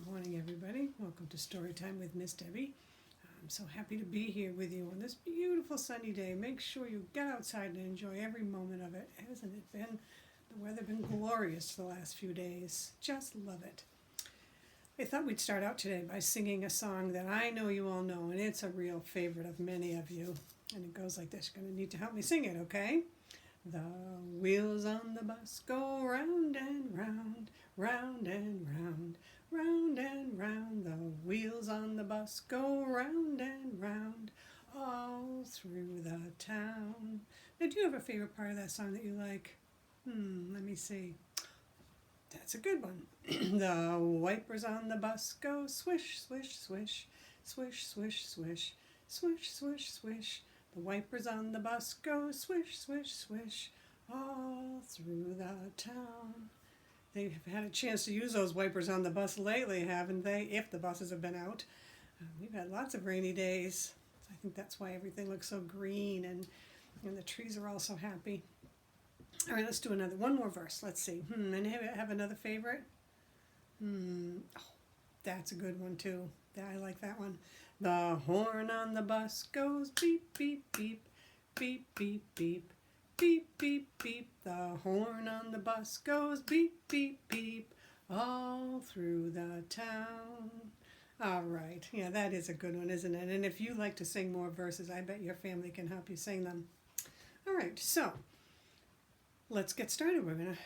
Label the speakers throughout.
Speaker 1: morning, everybody. Welcome to Storytime with Miss Debbie. I'm so happy to be here with you on this beautiful sunny day. Make sure you get outside and enjoy every moment of it. Hasn't it been? The weather been glorious the last few days. Just love it. I thought we'd start out today by singing a song that I know you all know, and it's a real favorite of many of you. And it goes like this. You're going to need to help me sing it, okay? The wheels on the bus go round and round, round and round, round and round. The wheels on the bus go round and round, all through the town. Now, do you have a favorite part of that song that you like? Let me see. That's a good one. The wipers on the bus go swish, swish, swish, swish, swish, swish, swish, swish, swish. The wipers on the bus go swish, swish, swish, all through the town. They've had a chance to use those wipers on the bus lately, haven't they? If the buses have been out. We've had lots of rainy days. I think that's why everything looks so green and the trees are all so happy. All right, let's do one more verse. Let's see. And have another favorite? Oh, that's a good one too. I like that one. The horn on the bus goes beep, beep, beep, beep, beep, beep, beep, beep, beep. The horn on the bus goes beep, beep, beep, all through the town. All right. Yeah, that is a good one, isn't it? And if you like to sing more verses, I bet your family can help you sing them. All right, so let's get started. We're going to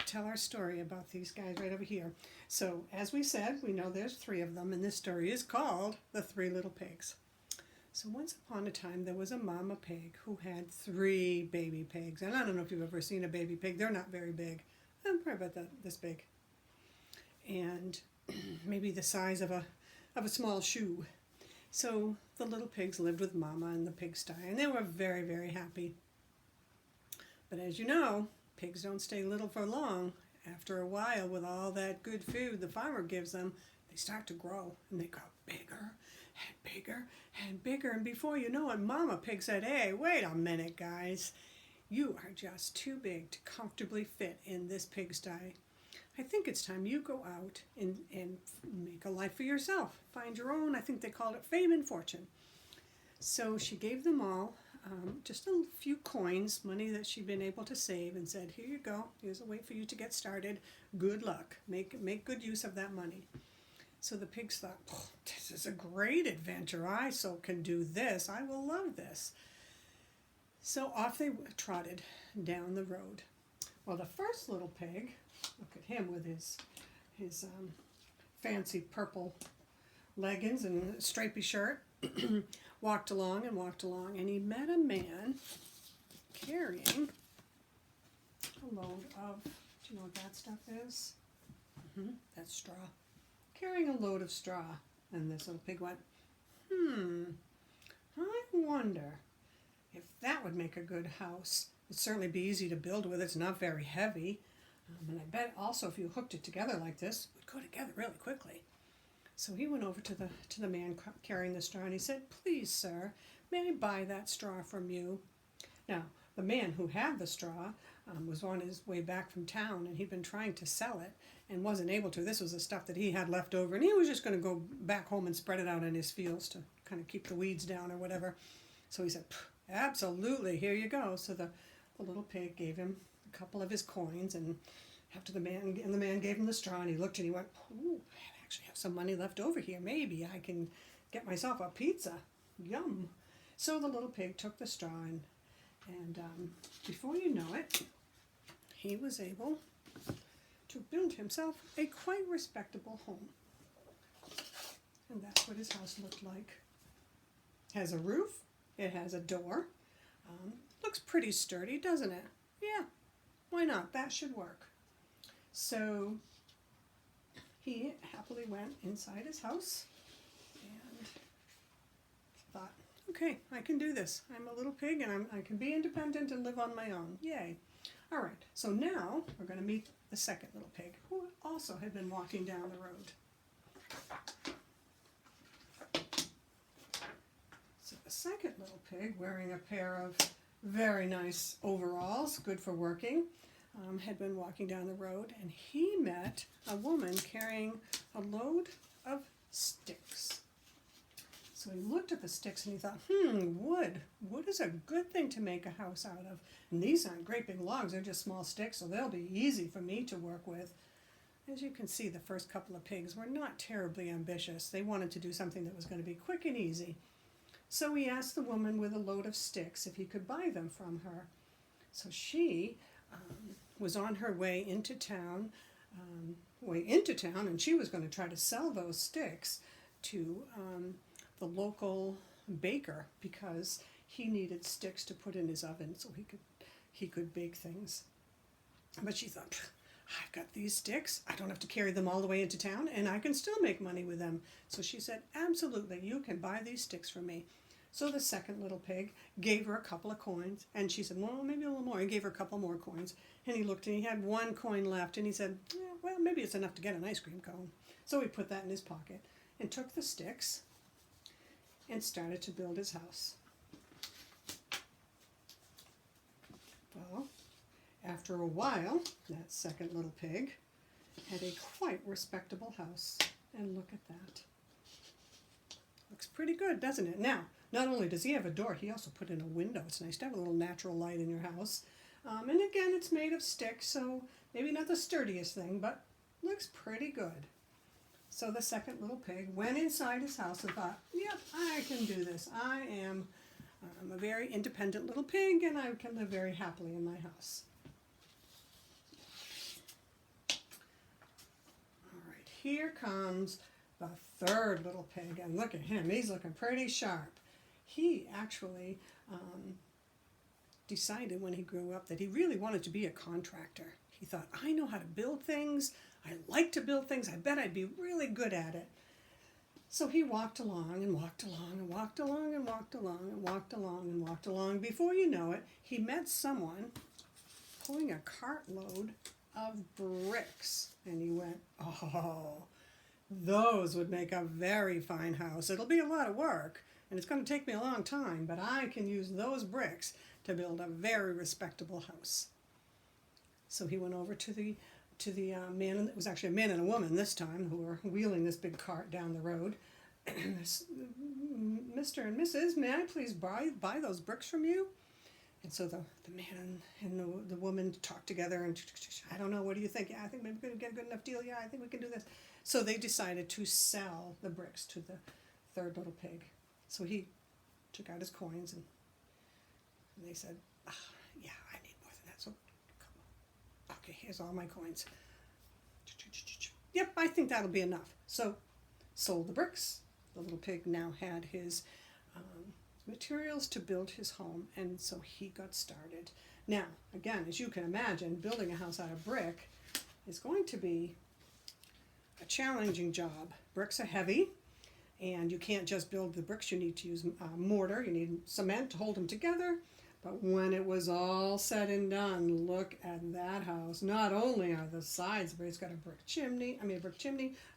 Speaker 1: tell our story about these guys right over here. So, as we said, we know there's three of them, and this story is called The Three Little Pigs. So, once upon a time, there was a mama pig who had three baby pigs. And I don't know if you've ever seen a baby pig. They're not very big. I'm probably about this big. And maybe the size of a small shoe. So, the little pigs lived with mama in the pigsty, and they were very, very happy. But as you know, pigs don't stay little for long. After a while, with all that good food the farmer gives them, they start to grow, and they grow bigger and bigger and bigger. And before you know it, Mama Pig said, "Hey, wait a minute, guys. You are just too big to comfortably fit in this pigsty. I think it's time you go out and make a life for yourself. Find your own," I think they called it, fame and fortune. So she gave them all just a few coins, money that she'd been able to save, and said, "Here you go. Here's a way for you to get started. Good luck. Make good use of that money." So the pigs thought, "This is a great adventure. I so can do this. I will love this." So off they trotted down the road. Well, the first little pig, look at him with his fancy purple leggings and stripy shirt, walked along, and he met a man carrying a load of, do you know what that stuff is? That's straw. Carrying a load of straw. And this little pig went, I wonder if that would make a good house. It'd certainly be easy to build with. It's not very heavy. And I bet also if you hooked it together like this, it would go together really quickly. So he went over to the man carrying the straw, and he said, "Please, sir, may I buy that straw from you?" Now, the man who had the straw was on his way back from town, and he'd been trying to sell it and wasn't able to. This was the stuff that he had left over, and he was just going to go back home and spread it out in his fields to kind of keep the weeds down or whatever. So he said, "Absolutely, here you go." So the little pig gave him a couple of his coins, and after the man gave him the straw, and he looked and he went, "Ooh, I actually have some money left over here. Maybe I can get myself a pizza. Yum." So the little pig took the straw, and before you know it, he was able to build himself a quite respectable home. And that's what his house looked like. It has a roof. It has a door. Looks pretty sturdy, doesn't it? Yeah, why not? That should work. So he happily went inside his house and thought, "Okay, I can do this. I'm a little pig, and I can be independent and live on my own. Yay." All right, so now we're going to meet the second little pig, who also had been walking down the road. So the second little pig, wearing a pair of very nice overalls, good for working, had been walking down the road, and he met a woman carrying a load of sticks. So he looked at the sticks and he thought, wood. Wood is a good thing to make a house out of. And these aren't great big logs, they're just small sticks, so they'll be easy for me to work with. As you can see, the first couple of pigs were not terribly ambitious. They wanted to do something that was going to be quick and easy. So he asked the woman with a load of sticks if he could buy them from her. So she was on her way into town, and she was going to try to sell those sticks to the local baker, because he needed sticks to put in his oven so he could bake things. But she thought, I've got these sticks, I don't have to carry them all the way into town, and I can still make money with them. So she said, absolutely, you can buy these sticks from me. So the second little pig gave her a couple of coins, and she said, well, maybe a little more. He gave her a couple more coins, and he looked and he had one coin left, and he said, well, maybe it's enough to get an ice cream cone. So he put that in his pocket and took the sticks and started to build his house. Well, after a while, that second little pig had a quite respectable house, and look at that. Looks pretty good, doesn't it? Now, not only does he have a door, he also put in a window. It's nice to have a little natural light in your house. And again, it's made of sticks, so maybe not the sturdiest thing, but looks pretty good. So the second little pig went inside his house and thought, yep, I can do this. I'm a very independent little pig, and I can live very happily in my house. All right, here comes the third little pig, and look at him. He's looking pretty sharp. He actually decided when he grew up that he really wanted to be a contractor. He thought, I know how to build things. I like to build things. I bet I'd be really good at it. So he walked along and walked along and walked along and walked along and walked along and walked along. Before you know it, he met someone pulling a cartload of bricks. And he went, oh, those would make a very fine house. It'll be a lot of work, and it's going to take me a long time, but I can use those bricks to build a very respectable house. So he went over to the man, and it was actually a man and a woman this time, who were wheeling this big cart down the road. Mr. and Mrs., may I please buy those bricks from you? And so the man and the woman talked together, and I don't know, what do you think? Yeah, I think maybe we're going to get a good enough deal. Yeah, I think we can do this. So they decided to sell the bricks to the third little pig. So he took out his coins, and they said, yeah, I need more than that. So, okay, here's all my coins. Yep, I think that'll be enough. So, sold the bricks. The little pig now had his materials to build his home, and so he got started. Now, again, as you can imagine, building a house out of brick is going to be a challenging job. Bricks are heavy, and you can't just build the bricks. You need to use mortar. You need cement to hold them together. But when it was all said and done, look at that house. Not only are the sides, but it's got a brick chimney,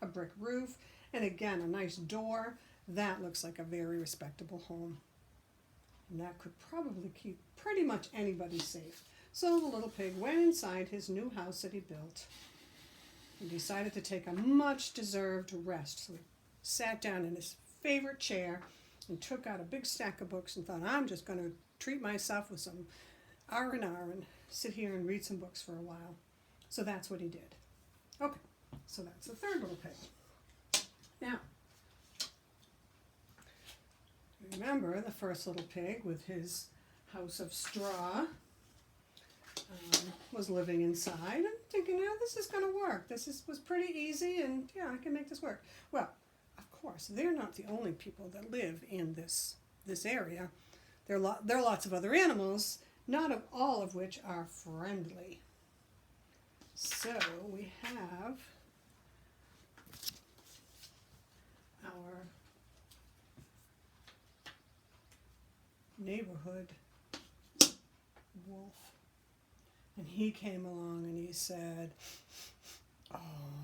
Speaker 1: a brick roof, and again, a nice door. That looks like a very respectable home. And that could probably keep pretty much anybody safe. So the little pig went inside his new house that he built and decided to take a much-deserved rest. So he sat down in his favorite chair and took out a big stack of books and thought, I'm just going to treat myself with some R&R and sit here and read some books for a while. So that's what he did. Okay, so that's the third little pig. Now, remember the first little pig with his house of straw was living inside and thinking, yeah, this is going to work. Was pretty easy, and yeah, I can make this work. Well, of course, they're not the only people that live in this area. There are lots of other animals, not all of which are friendly. So we have our neighborhood wolf. And he came along and he said, oh,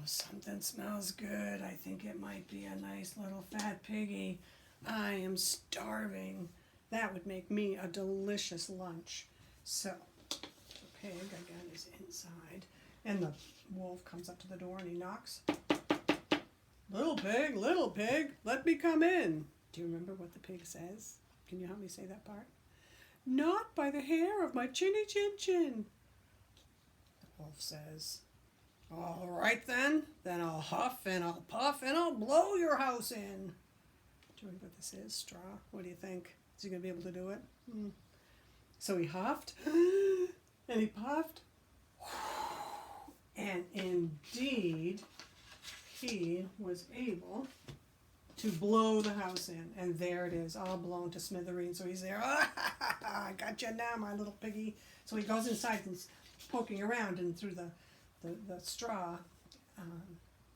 Speaker 1: something smells good. I think it might be a nice little fat piggy. I am starving. That would make me a delicious lunch. So, took pig, again, is inside. And the wolf comes up to the door and he knocks. Little pig, let me come in. Do you remember what the pig says? Can you help me say that part? Not by the hair of my chinny chin chin. The wolf says, all right then I'll huff and I'll puff and I'll blow your house in. Do you remember what this is? Straw? What do you think? Is he going to be able to do it? So he huffed and he puffed. And indeed, he was able to blow the house in. And there it is, all blown to smithereens. So he's there, I got you now, my little piggy. So he goes inside and poking around and through the straw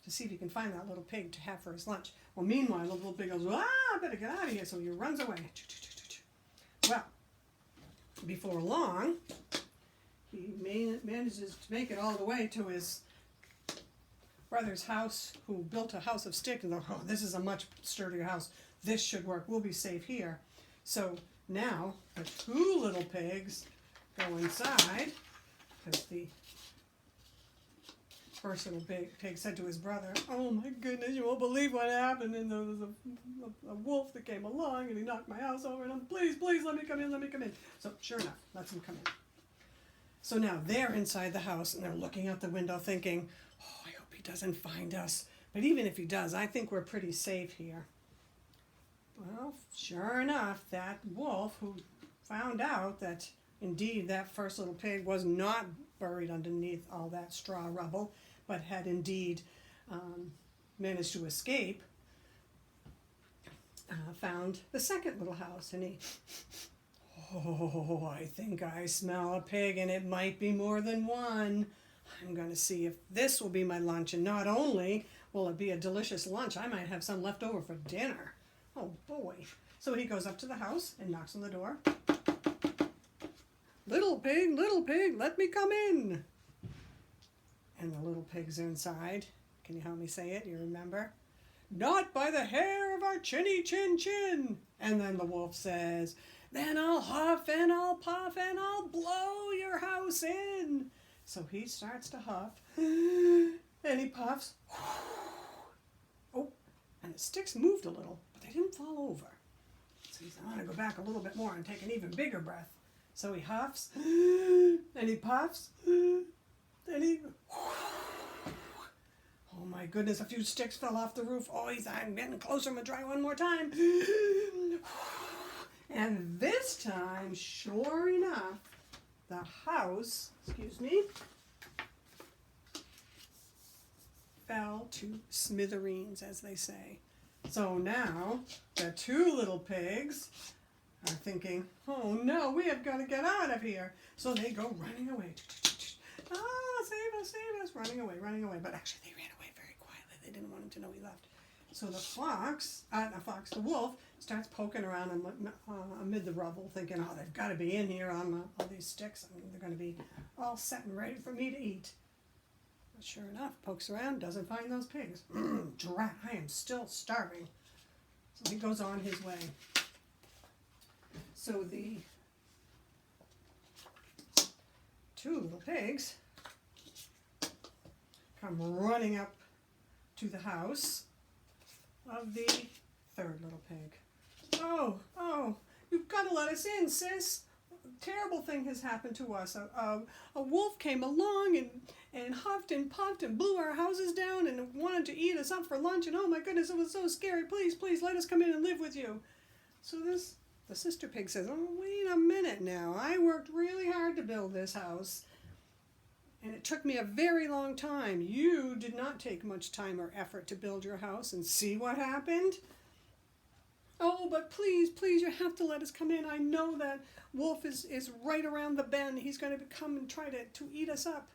Speaker 1: to see if he can find that little pig to have for his lunch. Well, meanwhile, the little pig goes, I better get out of here. So he runs away. Well, before long, he manages to make it all the way to his brother's house, who built a house of stick, and thought, oh, this is a much sturdier house. This should work. We'll be safe here. So now the two little pigs go inside, because the first little pig said to his brother, oh my goodness, you won't believe what happened. And there was a wolf that came along and he knocked my house over, and I'm, please, let me come in. So sure enough, lets him come in. So now they're inside the house and they're looking out the window thinking, oh, I hope he doesn't find us. But even if he does, I think we're pretty safe here. Well, sure enough, that wolf, who found out that indeed that first little pig was not buried underneath all that straw rubble, but had indeed managed to escape, found the second little house, and he, oh, I think I smell a pig, and it might be more than one. I'm going to see if this will be my lunch, and not only will it be a delicious lunch, I might have some left over for dinner. Oh boy. So he goes up to the house and knocks on the door. Little pig, let me come in. And the little pig's inside. Can you help me say it? You remember? Not by the hair of our chinny chin chin. And then the wolf says, then I'll huff and I'll puff and I'll blow your house in. So he starts to huff and he puffs. Oh, and the sticks moved a little, but they didn't fall over. So he said, I want to go back a little bit more and take an even bigger breath. So he huffs and he puffs and he, oh my goodness, a few sticks fell off the roof. Oh, I'm getting closer. I'm going to try one more time. And this time, sure enough, the house, fell to smithereens, as they say. So now the two little pigs are thinking, oh no, we have got to get out of here. So they go running away. Ah, save us, running away. But actually they ran away very quietly. They didn't want him to know he left. So the wolf starts poking around amid the rubble, thinking, oh, they've got to be in here on all these sticks. I mean, they're going to be all set and ready for me to eat. But sure enough, pokes around, doesn't find those pigs. Drat, I am still starving. So he goes on his way. So the two little pigs come running up to the house of the third little pig. Oh, you've got to let us in, sis. A terrible thing has happened to us. A wolf came along and huffed and puffed and blew our houses down and wanted to eat us up for lunch, and oh my goodness, it was so scary. Please, let us come in and live with you. So the sister pig says, oh, wait a minute now. I worked really hard to build this house, and it took me a very long time. You did not take much time or effort to build your house, and see what happened? Oh, but please, you have to let us come in. I know that wolf is right around the bend. He's going to come and try to eat us up.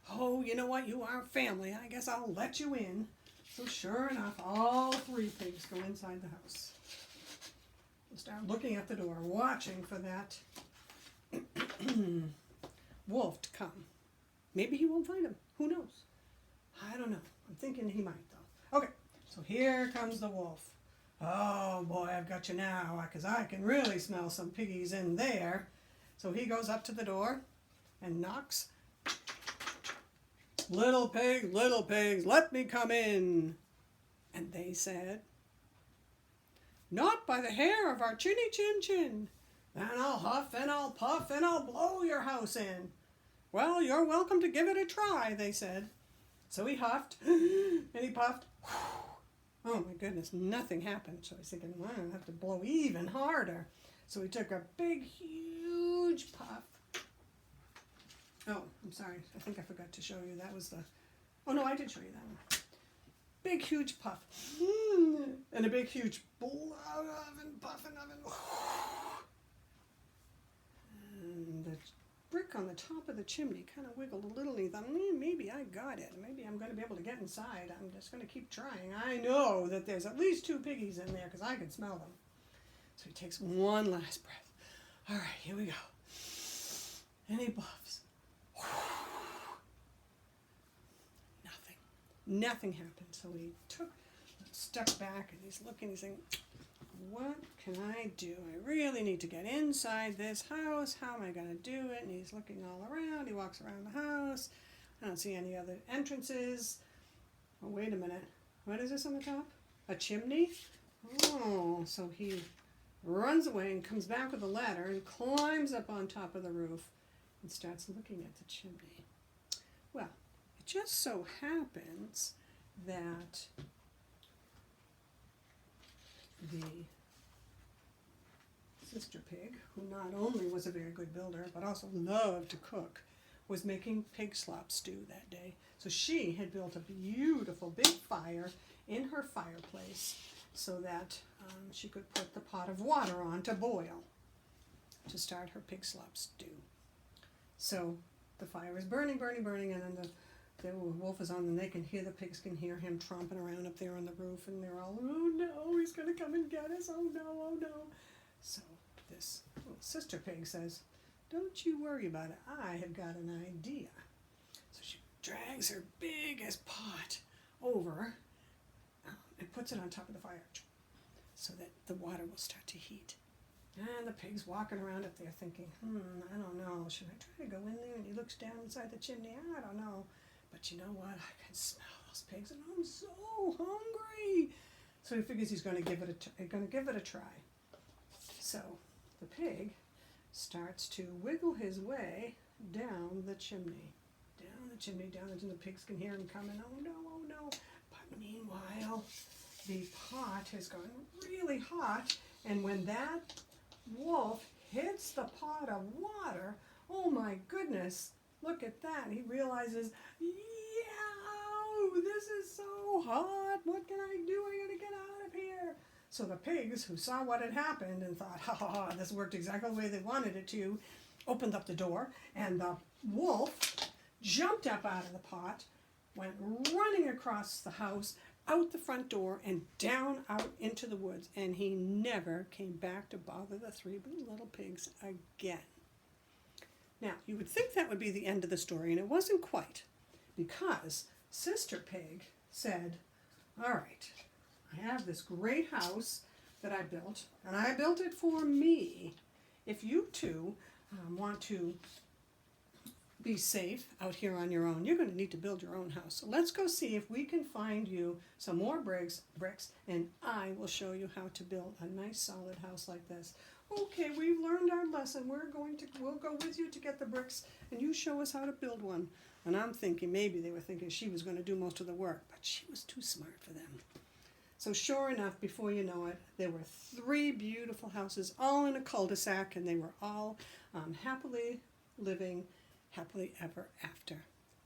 Speaker 1: Oh, you know what? You are family. I guess I'll let you in. So sure enough, all three pigs go inside the house. They start looking at the door, watching for that wolf to come. Maybe he won't find him. Who knows? I don't know. I'm thinking he might, though. Okay, so here comes the wolf. Oh boy, I've got you now, because I can really smell some piggies in there. So he goes up to the door, and knocks. Little pigs, let me come in. And they said, not by the hair of our chinny chin chin. Then I'll huff and I'll puff and I'll blow your house in. Well, you're welcome to give it a try, they said. So he huffed and he puffed. Oh my goodness, nothing happened. So he's thinking, well, I'm going to have to blow even harder. So he took a big, huge puff. Oh, I'm sorry. I think I forgot to show you. That was the... Oh, no, I did show you that one. Big, huge puff. And a big, huge blow oven, puffin oven. And the brick on the top of the chimney kind of wiggled a little. And he thought, maybe I got it. Maybe I'm going to be able to get inside. I'm just going to keep trying. I know that there's at least 2 piggies in there because I can smell them. So he takes one last breath. All right, here we go. And he puffs. Nothing happened. So he took a step back and he's looking, he's saying, what can I do? I really need to get inside this house. How am I going to do it? And he's looking all around. He walks around the house. I don't see any other entrances. Oh, wait a minute. What is this on the top? A chimney? Oh, so he runs away and comes back with a ladder and climbs up on top of the roof and starts looking at the chimney. Well, it just so happens that the sister pig, who not only was a very good builder but also loved to cook, was making pig slop stew that day. So she had built a beautiful big fire in her fireplace so that she could put the pot of water on to boil to start her pig slop stew. So the fire is burning, and then the wolf is on, and they can hear, the pigs can hear him tromping around up there on the roof, and they're all, oh no, he's going to come and get us, oh no. So this little sister pig says, don't you worry about it, I have got an idea. So she drags her biggest pot over and puts it on top of the fire so that the water will start to heat. And the pig's walking around up there thinking, I don't know, should I try to go in there? And he looks down inside the chimney, I don't know. But you know what, I can smell those pigs and I'm so hungry. So he figures he's going to give it a try. So the pig starts to wiggle his way down the chimney. Down until the pigs can hear him coming, oh no. But meanwhile, the pot has gone really hot, and when that wolf hits the pot of water, oh my goodness, look at that. He realizes, this is so hot. What can I do? I gotta get out of here. So the pigs, who saw what had happened and thought, this worked exactly the way they wanted it to, opened up the door, and the wolf jumped up out of the pot, went running across the house, out the front door, and down out into the woods, and he never came back to bother the 3 little pigs again. Now, you would think that would be the end of the story, and it wasn't quite, because Sister Pig said, all right, I have this great house that I built, and I built it for me. If you two want to be safe out here on your own, you're going to need to build your own house. So let's go see if we can find you some more bricks, and I will show you how to build a nice solid house like this. Okay, we've learned our lesson. We'll go with you to get the bricks, and you show us how to build one. And I'm thinking, maybe they were thinking she was going to do most of the work, but she was too smart for them. So sure enough, before you know it, there were 3 beautiful houses, all in a cul-de-sac, and they were all happily living, happily ever after.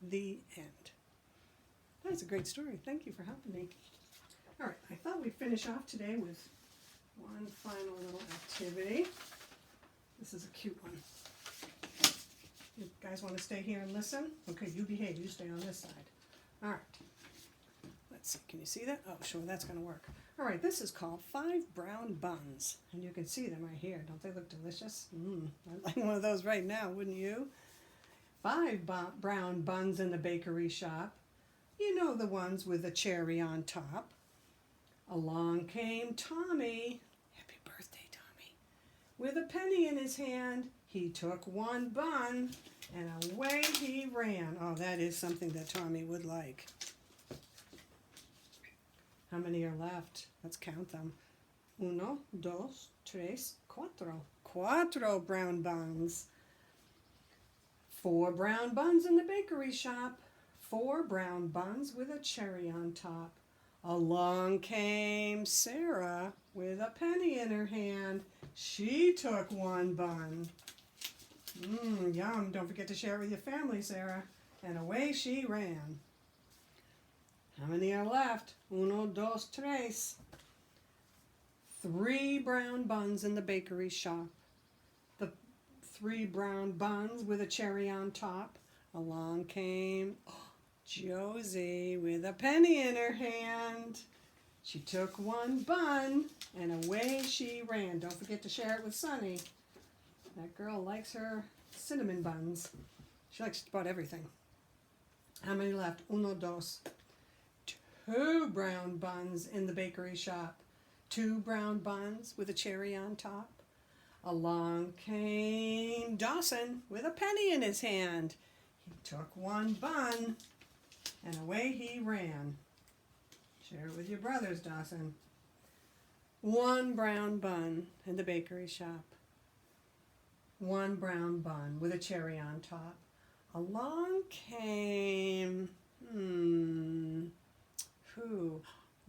Speaker 1: The end. That's a great story. Thank you for helping me. All right, I thought we'd finish off today with one final little activity. This is a cute one. You guys want to stay here and listen? Okay, you behave. You stay on this side. All right. Let's see. Can you see that? Oh, sure, that's going to work. All right, this is called 5 brown buns. And you can see them right here. Don't they look delicious? I'd like one of those right now, wouldn't you? 5 brown buns in the bakery shop. You know, the ones with the cherry on top. Along came Tommy. Happy birthday, Tommy. With a penny in his hand, he took 1 bun and away he ran. Oh, that is something that Tommy would like. How many are left? Let's count them. Uno, dos, tres, cuatro. Cuatro brown buns. 4 brown buns in the bakery shop. 4 brown buns with a cherry on top. Along came Sarah with a penny in her hand. She took 1 bun. Yum. Don't forget to share it with your family, Sarah. And away she ran. How many are left? Uno, dos, tres. 3 brown buns in the bakery shop. The 3 brown buns with a cherry on top. Along came Josie with a penny in her hand. She took 1 bun and away she ran. Don't forget to share it with Sunny. That girl likes her cinnamon buns. She likes about everything. How many left? Uno, dos. 2 brown buns in the bakery shop. 2 brown buns with a cherry on top. Along came Dawson with a penny in his hand. He took 1 bun and away he ran. Share it with your brothers, Dawson. 1 brown bun in the bakery shop. 1 brown bun with a cherry on top. Along came,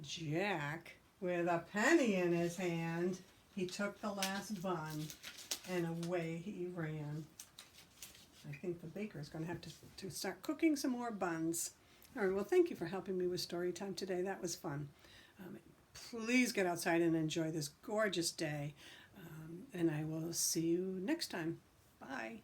Speaker 1: Jack with a penny in his hand. He took the last bun and away he ran. I think the baker's going to have to start cooking some more buns. All right, well, thank you for helping me with story time today. That was fun. Please get outside and enjoy this gorgeous day. And I will see you next time. Bye.